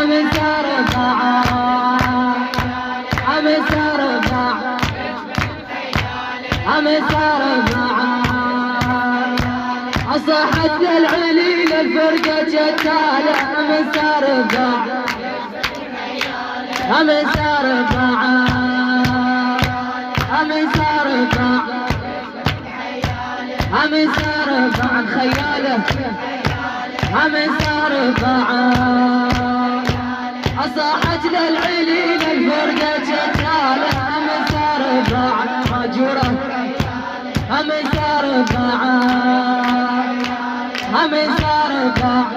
أمسار الضعاف أمسار الضعاف أمسار الضعاف أصاحت للعليل الفرقة جتالة أمسار الضعاف أمسار الضعاف أمسار الضعاف أمسار الضعاف خياله أمسار الضعاف أصاحت للعليل الفرقة جتالة أمسار الضعاف ماجورة أمسار الضعاف أمسار الضعاف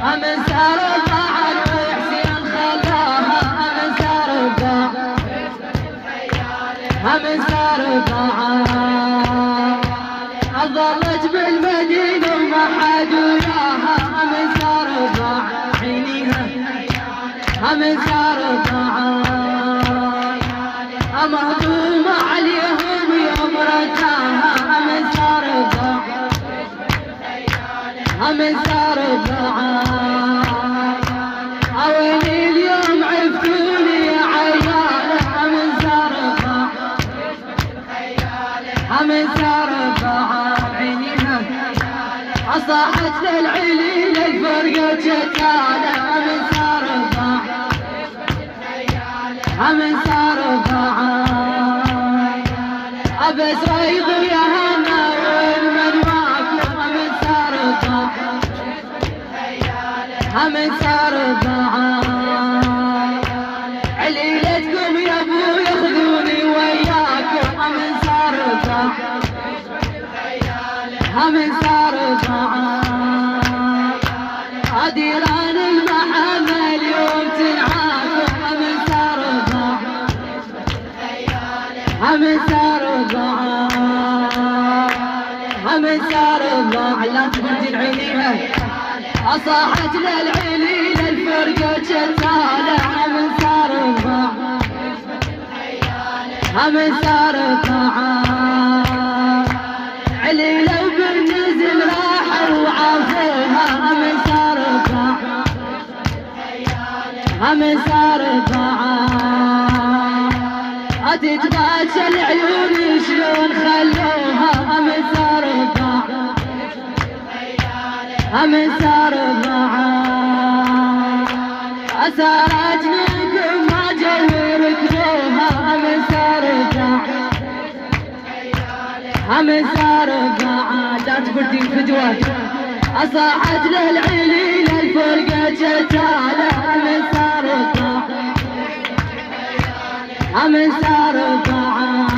أمسار الضعاف وحسين خلاها أمسار الضعاف أمسار الضعاف ظلت بالمدينة وما حد وياها أمسار الضعاف عينيها أمسار الضعاف مهضومة عليهم يوم رجاها أمسار الضعاف أمسار الضعاف ويني اليوم عفتوني يا عيالة أمسار الضعاف أمسار الضعاف عينيها أصاحت للعليل الفرقة جتالة أمسار الضعاف أمسار الضعاف أبس ريض يا هنا وين من واكم أمسار الضعاف أمسار الضعاف عليلتكم يا ابو ياخذوني وياكم أمسار الضعاف أمسار الضعاف أديران المحامة اليوم تنعاكم أمسار الضعاف أمسار الضعاف أمسار الضعاف لا تبدل عينيها أصاحت للعليل الفرقة جتالة أمسار الضعاف أمسار الضعاف عليلة وبالنزل راحوا وعافوها أمسار الضعاف أمسار الضعاف تتباشى العيون شلون خلوها أمسار الضعاف أمسار الضعاف أسارت منكم ما جو يركبوها أمسار الضعاف أمسار الضعاف لا تفردين فدوة أصاحت للعليل الفرقة جتالة أمسار الضعاف أمسار الضعاف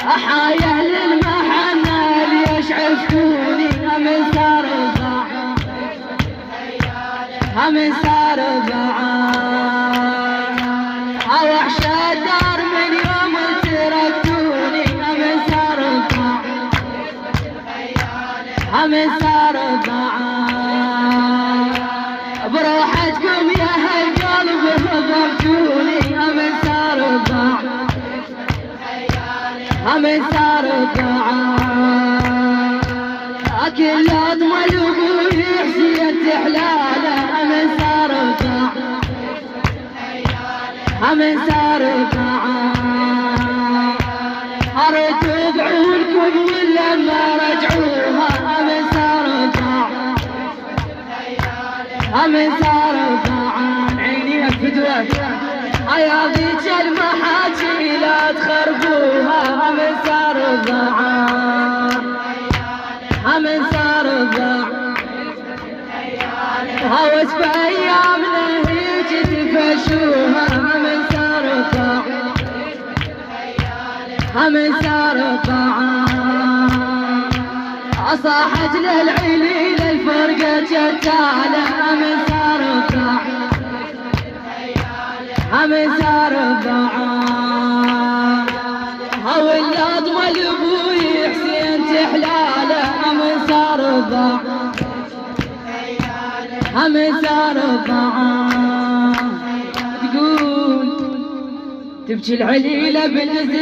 أحايا للمحنة ليش عفتوني أمسار الضعاف أمسار الضعاف وحشة الدار من يوم تركتوني أمسار الضعاف أمسار الضعاف بروحتكم يا هالقلب ضربتوني أمسار الضعاف أمسار الضعاف كل أضمى لأبوي حسين تحلاله أمسار الضعاف أمسار الضعاف أردوا بعونكم ولما رجعوها أمسار الضعاف أمسار الضعاف عينيها فدوة يا ذيك المحاجي لا تخربوها أمسار الضعاف أمسار الضعاف هوس بأيامنا هيج تفشوها أمسار الضعاف أمسار الضعاف أصاحت للعليل الفرقة جتالة أمسار الضعاف أمسار الضعاف والأضمى لأبوي حسين تحلاله أمسار الضعاف أمسار الضعاف تقول تبكي العليلة بالنزل